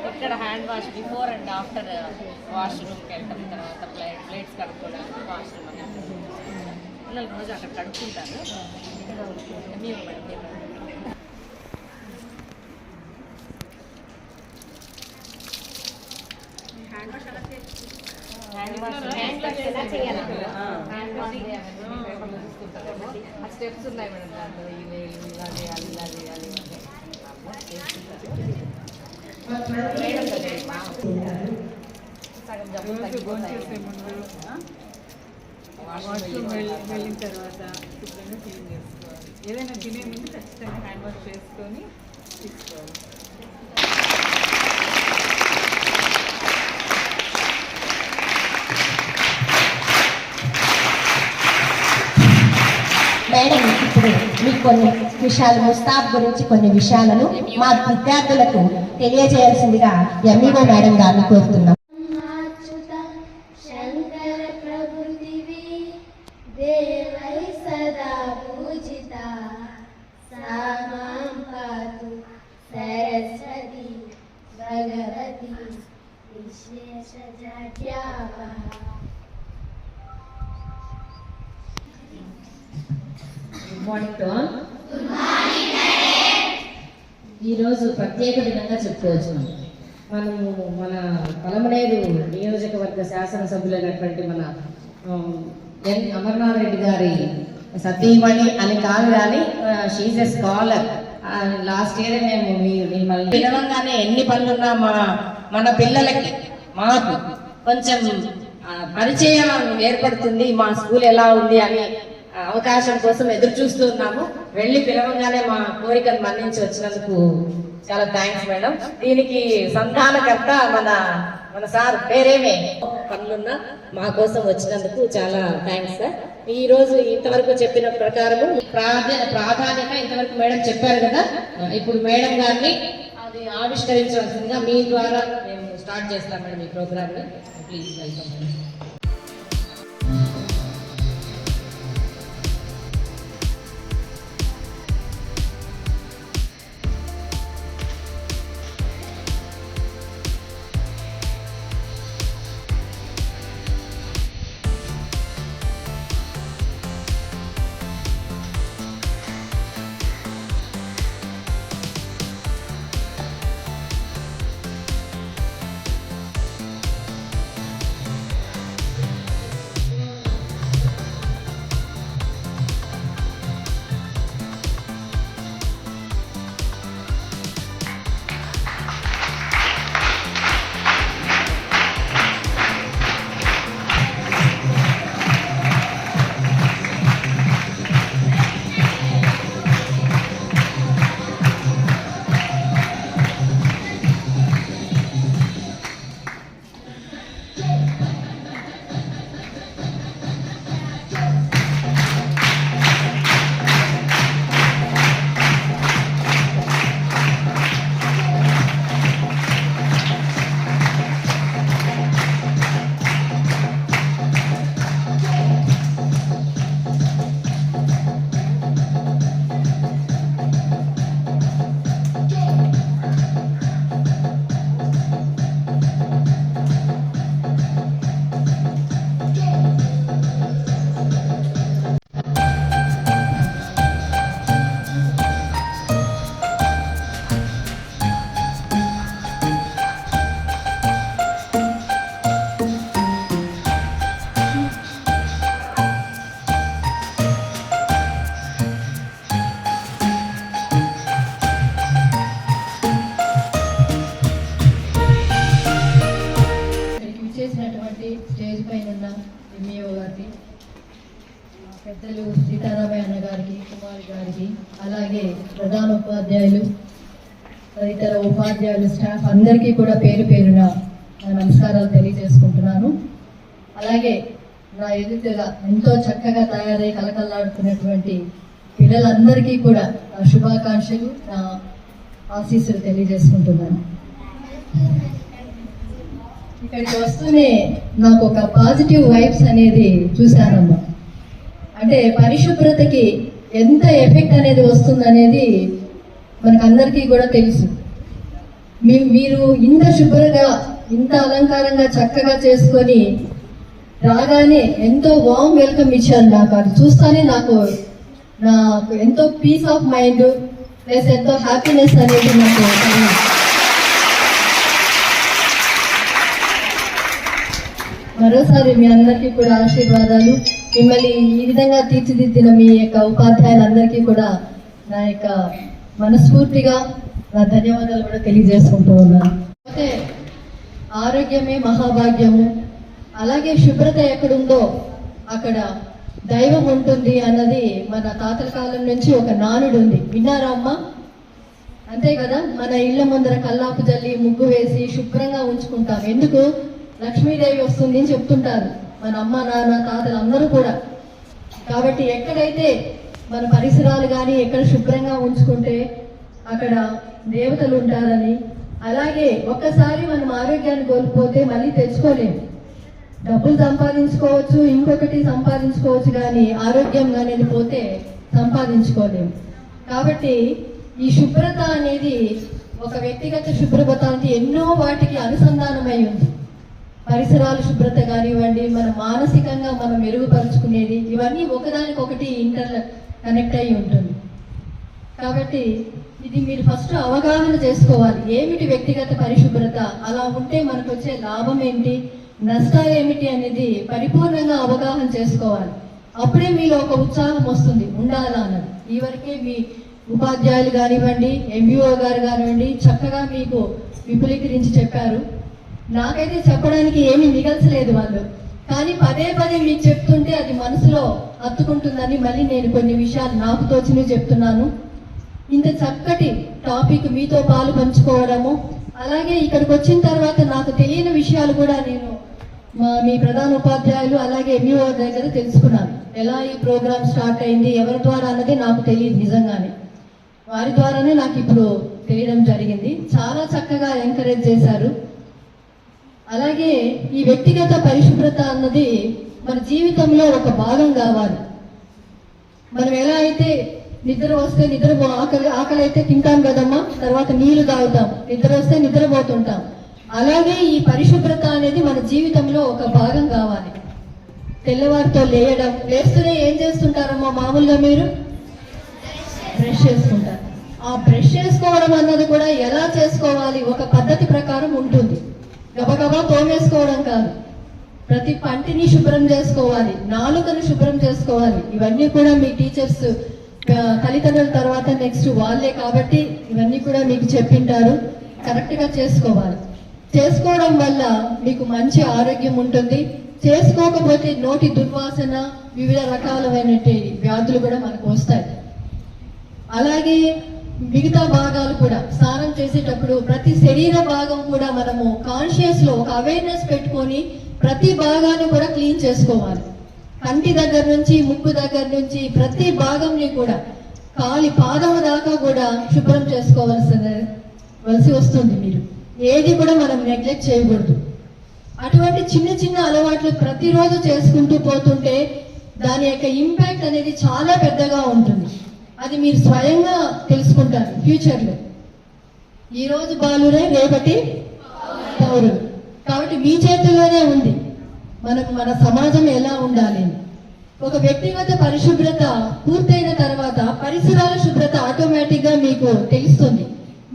ఇక్కడ hand wash before and after వాష్రూమ్కి వెళ్ళటం, తర్వాత ప్లేట్స్ కడుక్కోవడానికి వాష్రూమ్ అనేది పిల్లలు రోజు అక్కడ కడుక్కుంటారు. మేము స్టెప్స్ ఉన్నాయి మేడం, దాంట్లో ఇలా చేయాలి ఇలా చేయాలి వెళ్ళిన తర్వాత శుభ్రంగా క్లీన్ చేసుకోవాలి. ఏదైనా తినే ముందు ఖచ్చితంగా హ్యాండ్ వాష్ చేసుకొని తీసుకోవాలి. మేడం ఇప్పుడు మీకు కొన్ని విషయాలు ముస్తాబ్ గురించి కొన్ని విషయాలను మా విద్యార్థులకు తెలియజేయాల్సిందిగా ఎంఈఓ మేడం గారిని కోరుతున్నాం. Good morning to all. ఈరోజు ప్రత్యేక దినంగా చెప్పుకోవచ్చు. మనము మన పలమనేరు నియోజకవర్గ శాసనసభ్యులైనటువంటి మన ఎన్ అమర్నాథ్ రెడ్డి గారి సతీమణి అని కాదు కానీ she's a scholar. Last year మేము మిమ్మల్ని పిలవంగానే ఎన్ని పనులున్నా మన పిల్లలకి మాకు కొంచెం పరిచయం ఏర్పడుతుంది, మా స్కూల్ ఎలా ఉంది అని అవకాశం కోసం ఎదురు చూస్తున్నాము. వెళ్ళి పిలవంగానే మా కోరికను మన్నించి వచ్చినందుకు చాలా థ్యాంక్స్ మేడం. దీనికి సంధానకర్త మన సార్ పేరేమే పనులున్నా మా కోసం వచ్చినందుకు చాలా థ్యాంక్స్ సార్. ఈ రోజు ఇంతవరకు చెప్పిన ప్రకారము ప్రాధాన్యత ఇంతవరకు మేడం చెప్పారు కదా, ఇప్పుడు మేడం గారిని అది ఆవిష్కరించవలసిందిగా మీ ద్వారా మేము స్టార్ట్ చేస్తాం మేడం ఈ ప్రోగ్రామ్ ని. Please welcome madam. పెద్దలు సీతారామయ్య అన్న గారికి, కుమారి గారికి, అలాగే ప్రధాన ఉపాధ్యాయులు, తదితర ఉపాధ్యాయులు, స్టాఫ్ అందరికీ కూడా పేరు పేరున నా నమస్కారాలు తెలియజేసుకుంటున్నాను. అలాగే నా ఎదుటిగా ఎంతో చక్కగా తయారై కలకల్లాడుతున్నటువంటి పిల్లలందరికీ కూడా నా శుభాకాంక్షలు, నా ఆశీస్సులు తెలియజేసుకుంటున్నాను. ఇక్కడికి వస్తూనే నాకు ఒక పాజిటివ్ వైబ్స్ అనేది చూశానమ్మా. అంటే పరిశుభ్రతకి ఎంత ఎఫెక్ట్ అనేది వస్తుందనేది మనకందరికీ కూడా తెలుసు. మీరు ఇంత శుభ్రంగా, ఇంత అలంకారంగా చక్కగా చేసుకొని రాగానే ఎంతో వామ్ వెల్కమ్ ఇచ్చారు. నాకు అది చూస్తానే నాకు ఎంతో పీస్ ఆఫ్ మైండ్ ప్లస్ ఎంతో హ్యాపీనెస్ అనేది నాకు కలిగింది. మరోసారి మీ అందరికీ కూడా ఆశీర్వాదాలు. మిమ్మల్ని ఈ విధంగా తీర్చిదిద్దిన మీ యొక్క ఉపాధ్యాయులందరికీ కూడా నా యొక్క మనస్ఫూర్తిగా నా ధన్యవాదాలు కూడా తెలియజేసుకుంటూ ఉన్నాను. అయితే ఆరోగ్యమే మహాభాగ్యము, అలాగే శుభ్రత ఎక్కడుందో అక్కడ దైవం ఉంటుంది అన్నది మన తాతల కాలం నుంచి ఒక నానుడు ఉంది. విన్నారా అమ్మా? అంతే కదా, మన ఇళ్ళ ముందర కల్లాపు జల్లి ముగ్గు వేసి శుభ్రంగా ఉంచుకుంటాం. ఎందుకు? లక్ష్మీదేవి వస్తుంది అని చెప్తుంటారు మన అమ్మ, నాన్న, తాతలు అందరూ కూడా. కాబట్టి ఎక్కడైతే మన పరిసరాలు కానీ ఎక్కడ శుభ్రంగా ఉంచుకుంటే అక్కడ దేవతలు ఉంటారని, అలాగే ఒక్కసారి మనం ఆరోగ్యాన్ని కోల్పోతే మళ్ళీ తెచ్చుకోలేము. డబ్బులు సంపాదించుకోవచ్చు, ఇంకొకటి సంపాదించుకోవచ్చు, కానీ ఆరోగ్యం అనేది పోతే సంపాదించుకోలేము. కాబట్టి ఈ శుభ్రత అనేది ఒక వ్యక్తిగత శుభ్రత అంటే ఎన్నో వాటికి అనుసంధానమై ఉంది. పరిసరాల శుభ్రత కానివ్వండి, మన మానసికంగా మనం మెరుగుపరుచుకునేది, ఇవన్నీ ఒకదానికొకటి కనెక్ట్ అయి ఉంటుంది. కాబట్టి ఇది మీరు ఫస్ట్ అవగాహన చేసుకోవాలి. ఏమిటి వ్యక్తిగత పరిశుభ్రత, అలా ఉంటే మనకు వచ్చే లాభం ఏంటి, నష్టాలు ఏమిటి అనేది పరిపూర్ణంగా అవగాహన చేసుకోవాలి. అప్పుడే మీలో ఒక ఉత్సాహం వస్తుంది ఉండాలా అన్నది. ఈ వరకే మీ ఉపాధ్యాయులు కానివ్వండి, ఎంబీఓ గారు కానివ్వండి చక్కగా మీకు విపులీకరించి చెప్పారు. నాకైతే చెప్పడానికి ఏమీ మిగల్చలేదు వాళ్ళు, కానీ పదే పదే మీకు చెప్తుంటే అది మనసులో హత్తుకుంటుందని మళ్ళీ నేను కొన్ని విషయాలు నాకు తోచినవి చెప్తున్నాను. ఇంత చక్కటి టాపిక్ మీతో పాలు పంచుకోవడము, అలాగే ఇక్కడికి వచ్చిన తర్వాత నాకు తెలియని విషయాలు కూడా నేను మీ ప్రధాన ఉపాధ్యాయులు అలాగే ఎంఈఓ దగ్గర తెలుసుకున్నాను. ఎలా ఈ ప్రోగ్రామ్ స్టార్ట్ అయింది, ఎవరి ద్వారా అన్నది నాకు తెలియదు. నిజంగానే వారి ద్వారానే నాకు ఇప్పుడు తెలియడం జరిగింది. చాలా చక్కగా ఎంకరేజ్ చేశారు. అలాగే ఈ వ్యక్తిగత పరిశుభ్రత అన్నది మన జీవితంలో ఒక భాగం కావాలి. మనం ఎలా అయితే నిద్ర వస్తే ఆకలి అయితే తింటాం కదమ్మా, తర్వాత నీళ్లు తాగుతాం, నిద్ర వస్తే నిద్రపోతుంటాం. అలాగే ఈ పరిశుభ్రత అనేది మన జీవితంలో ఒక భాగం కావాలి. తెల్లవారితో లేస్తూనే ఏం చేస్తుంటారమ్మా మామూలుగా మీరు? బ్రష్ చేసుకుంటారు. ఆ బ్రష్ చేసుకోవడం అన్నది కూడా ఎలా చేసుకోవాలి, ఒక పద్ధతి ప్రకారం ఉంటుంది. గబగబా తోమేసుకోవడం కాదు, ప్రతి పంటిని శుభ్రం చేసుకోవాలి, నాలుకను శుభ్రం చేసుకోవాలి. ఇవన్నీ కూడా మీ టీచర్స్ తల్లిదండ్రుల తర్వాత నెక్స్ట్ వాళ్ళే, కాబట్టి ఇవన్నీ కూడా మీకు చెప్పింటారు. కరెక్ట్గా చేసుకోవాలి. చేసుకోవడం వల్ల మీకు మంచి ఆరోగ్యం ఉంటుంది. చేసుకోకపోతే నోటి దుర్వాసన, వివిధ రకాలైన వ్యాధులు కూడా మనకు వస్తాయి. అలాగే మిగతా భాగాలు కూడా స్నానం చేసేటప్పుడు ప్రతి శరీర భాగం కూడా మనము కాన్షియస్ లో ఒక అవేర్నెస్ పెట్టుకొని ప్రతి భాగాన్ని కూడా క్లీన్ చేసుకోవాలి. కంటి దగ్గర నుంచి ముక్కు దగ్గర నుంచి ప్రతి భాగంని కూడా కాలి పాదం దాకా కూడా శుభ్రం చేసుకోవాల్సి వస్తుంది. మీరు ఏది కూడా మనం నెగ్లెక్ట్ చేయకూడదు. అటువంటి చిన్న చిన్న అలవాట్లు ప్రతిరోజు చేసుకుంటూ పోతుంటే దాని యొక్క ఇంపాక్ట్ అనేది చాలా పెద్దగా ఉంటుంది. అది మీరు స్వయంగా తెలుసుకుంటారు ఫ్యూచర్లో. ఈరోజు బాలురే రేపటి పౌరులు. కాబట్టి మీ చేతుల్లోనే ఉంది మన సమాజం ఎలా ఉండాలి. ఒక వ్యక్తిగత పరిశుభ్రత పూర్తయిన తర్వాత పరిసరాల శుభ్రత ఆటోమేటిక్గా మీకు తెలుస్తుంది.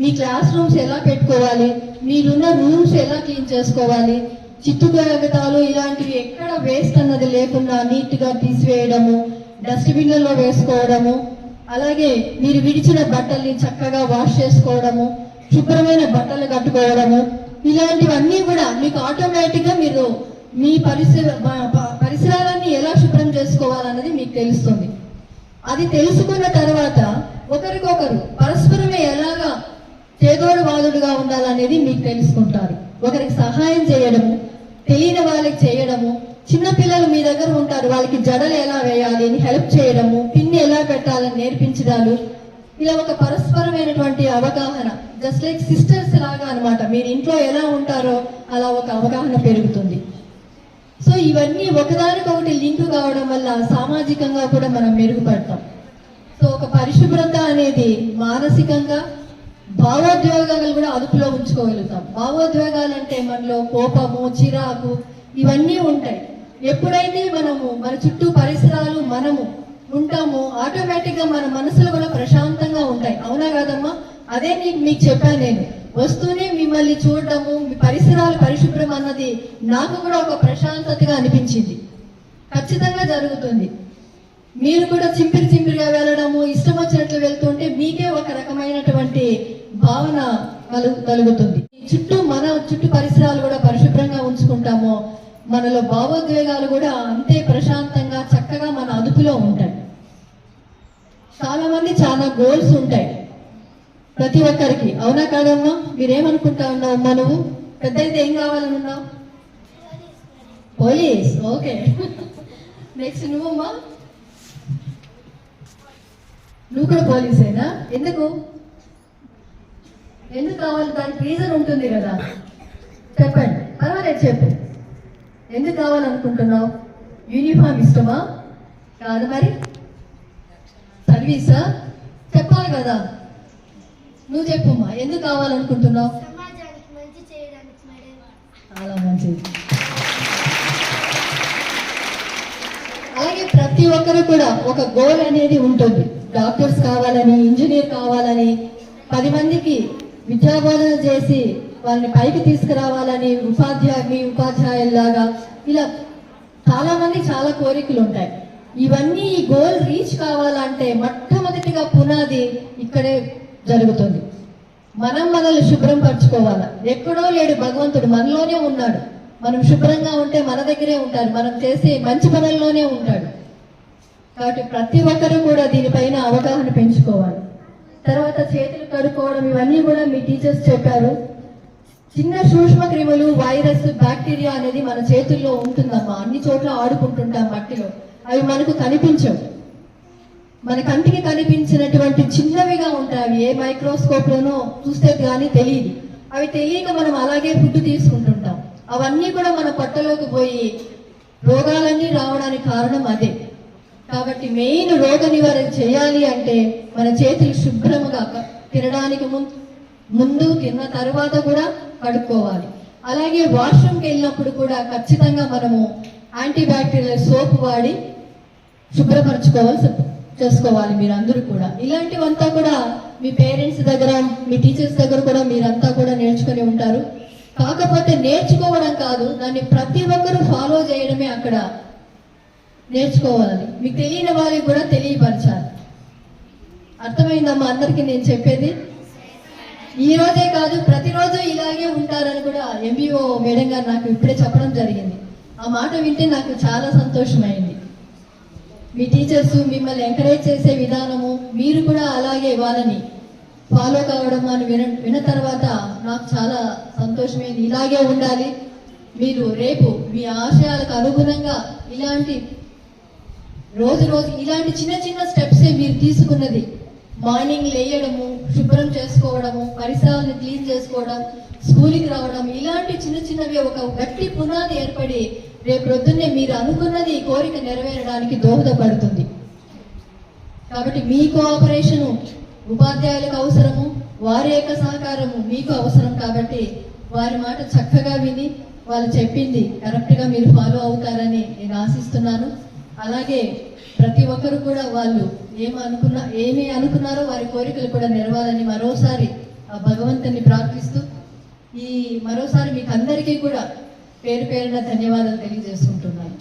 మీ క్లాస్ రూమ్స్ ఎలా పెట్టుకోవాలి, మీరున్న రూమ్స్ ఎలా క్లీన్ చేసుకోవాలి, చిత్తుకాగతాలు ఇలాంటివి ఎక్కడ వేస్ట్ అన్నది లేకుండా నీట్గా తీసివేయడము, డస్ట్బిన్లలో వేసుకోవడము, అలాగే మీరు విడిచిన బట్టల్ని చక్కగా వాష్ చేసుకోవడము, శుభ్రమైన బట్టలు కట్టుకోవడము, ఇలాంటివన్నీ కూడా మీకు ఆటోమేటిక్గా మీరు మీ పరిసరాలన్నీ ఎలా శుభ్రం చేసుకోవాలన్నది మీకు తెలుస్తుంది. అది తెలుసుకున్న తర్వాత ఒకరికొకరు పరస్పరమే ఎలాగా చేదోడు వాదుడుగా ఉండాలనేది మీకు తెలుసుకుంటారు. ఒకరికి సహాయం చేయడము, తెలియని వాళ్ళకి చేయడము, చిన్న పిల్లలు మీ దగ్గర ఉంటారు, వాళ్ళకి జడలు ఎలా వేయాలి అని హెల్ప్ చేయడము, పిన్ని ఎలా పెట్టాలని నేర్పించడాలు, ఇలా ఒక పరస్పరమైనటువంటి అవగాహన, జస్ట్ లైక్ సిస్టర్స్ లాగా అన్నమాట. మీరు ఇంట్లో ఎలా ఉంటారో అలా ఒక అవగాహన పెరుగుతుంది. సో ఇవన్నీ ఒకదానికొకటి లింక్ కావడం వల్ల సామాజికంగా కూడా మనం మెరుగుపడతాం. సో ఒక పరిశుభ్రత అనేది మానసికంగా, భావోద్వేగాలు కూడా అదుపులో ఉంచుకోగలుగుతాం. భావోద్వేగాలు అంటే మనలో కోపము, చిరాకు ఇవన్నీ ఉంటాయి. ఎప్పుడైతే మనము మన చుట్టూ పరిసరాలు మనము ఉంటామో ఆటోమేటిక్ గా మన మనసులు కూడా ప్రశాంతంగా ఉంటాయి. అవునా కాదమ్మా? అదే మీకు చెప్పాను నేను. వస్తూనే మిమ్మల్ని చూడటము, మీ పరిసరాలు పరిశుభ్రం అన్నది నాకు కూడా ఒక ప్రశాంతతగా అనిపించింది. ఖచ్చితంగా జరుగుతుంది. మీరు కూడా చింపిరిగా వెళ్ళడము, ఇష్టం వచ్చినట్లు వెళ్తుంటే మీకే ఒక రకమైనటువంటి భావన కలుగుతుంది. మన చుట్టూ పరిసరాలు కూడా పరిశుభ్రంగా ఉంచుకుంటామో మనలో భావోద్వేగాలు కూడా అంతే ప్రశాంతంగా చక్కగా మన అదుపులో ఉంటాయి. చాలా మంది చాలా గోల్స్ ఉంటాయి ప్రతి ఒక్కరికి. అవునా కాదమ్మా? మీరేమనుకుంటా ఉన్నావు అమ్మా? నువ్వు పెద్ద అయితే ఏం కావాలనున్నావు? పోలీస్. ఓకే. నెక్స్ట్ నువ్వమ్మా? నువ్వు కూడా పోలీసేనా? ఎందుకు కావాలి? దానికి రీజన్ ఉంటుంది కదా, చెప్పండి. పర్వాలేదు, చెప్పు. ఎందుకు కావాలనుకుంటున్నావు? యూనిఫామ్ ఇష్టమా? కాదు మరి సర్వీసా? చెప్పాలి కదా. నువ్వు చెప్పమ్మా, ఎందుకు కావాలనుకుంటున్నావు? సమాజానికి మంచి చేయడానికి మేడం. చాలా మంచిది. అలాగే ప్రతి ఒక్కరు కూడా ఒక గోల్ అనేది ఉంటుంది. డాక్టర్స్ కావాలని, ఇంజనీర్ కావాలని, 10 మందికి విద్యాబోధన చేసి వాళ్ళని పైకి తీసుకురావాలని, ఉపాధ్యాయుల్లాగా ఇలా చాలా మంది చాలా కోరికలు ఉంటాయి. ఇవన్నీ ఈ గోల్ రీచ్ కావాలంటే మొట్టమొదటిగా పునాది ఇక్కడే జరుగుతుంది. మనల్ని శుభ్రం పరచుకోవాలా. ఎక్కడో లేడు భగవంతుడు, మనలోనే ఉన్నాడు. మనం శుభ్రంగా ఉంటే మన దగ్గరే ఉంటాడు, మనం చేసే మంచి పనుల్లోనే ఉంటాడు. కాబట్టి ప్రతి ఒక్కరూ కూడా దీనిపైన అవగాహన పెంచుకోవాలి. తర్వాత చేతులు కడుక్కోవడం, ఇవన్నీ కూడా మీ టీచర్స్ చెప్పారు. చిన్న సూక్ష్మ క్రిములు, వైరస్, బ్యాక్టీరియా అనేది మన చేతుల్లో ఉంటుందమ్మా. అన్ని చోట్ల ఆడుకుంటుంటాం మట్టిలో, అవి మనకు కనిపించవు. మన కంటికి కనిపించినటువంటి చిన్నవిగా ఉంటాయి. అవి ఏ మైక్రోస్కోప్ లోనో చూస్తే కానీ తెలియదు. అవి తెలియక మనం అలాగే ఫుడ్ తీసుకుంటుంటాం. అవన్నీ కూడా మన పొట్టలోకి పోయి రోగాలన్నీ రావడానికి కారణం అదే. కాబట్టి మెయిన్ రోగ నివారణ చేయాలి అంటే మన చేతులు శుభ్రముగా తినడానికి ముందు, తిన్న తర్వాత కూడా కడుక్కోవాలి. అలాగే వాష్రూమ్కి వెళ్ళినప్పుడు కూడా ఖచ్చితంగా మనము యాంటీబ్యాక్టీరియల్ సోప్ వాడి చేసుకోవాలి మీరందరూ కూడా. ఇలాంటివంతా కూడా మీ పేరెంట్స్ దగ్గర, మీ టీచర్స్ దగ్గర కూడా మీరంతా కూడా నేర్చుకుని ఉంటారు. కాకపోతే నేర్చుకోవడం కాదు, దాన్ని ప్రతి ఒక్కరూ ఫాలో చేయడమే అక్కడ నేర్చుకోవాలి. మీకు తెలియని వాళ్ళకి కూడా తెలియపరచాలి. అర్థమైందమ్మా అందరికీ నేను చెప్పేది? ఈ రోజే కాదు, ప్రతిరోజు ఇలాగే ఉంటారని కూడా ఎంబీఓ మేడం గారు నాకు ఇప్పుడే చెప్పడం జరిగింది. ఆ మాట వింటే నాకు చాలా సంతోషమైంది. మీ టీచర్స్ మిమ్మల్ని ఎంకరేజ్ చేసే విధానము, మీరు కూడా అలాగే వాళ్ళని ఫాలో కావడం అని విన్న తర్వాత నాకు చాలా సంతోషమైంది. ఇలాగే ఉండాలి. మీరు రేపు మీ ఆశయాలకు అనుగుణంగా ఇలాంటి రోజు ఇలాంటి చిన్న చిన్న స్టెప్సే మీరు తీసుకున్నది. మార్నింగ్ లేయడము, శుభ్రం చేసుకోవడము, పరిసరాలను క్లీన్ చేసుకోవడం, స్కూల్కి రావడం, ఇలాంటి చిన్నవి ఒక గట్టి పునాది ఏర్పడి రేపు పొద్దున్నే మీరు అనుకున్నది కోరిక నెరవేరడానికి దోహదపడుతుంది. కాబట్టి మీ కోఆపరేషను ఉపాధ్యాయులకు అవసరము, వారి యొక్క సహకారము మీకు అవసరం. కాబట్టి వారి మాట చక్కగా విని వాళ్ళు చెప్పింది కరెక్ట్గా మీరు ఫాలో అవుతారని నేను ఆశిస్తున్నాను. అలాగే ప్రతి ఒక్కరు కూడా వాళ్ళు ఏమి అనుకున్నారో వారి కోరికలు కూడా నెరవేరాలని మరోసారి ఆ భగవంతుని ప్రార్థిస్తూ మరోసారి మీకు అందరికీ కూడా పేరు పేరున ధన్యవాదాలు తెలియజేసుకుంటున్నాను.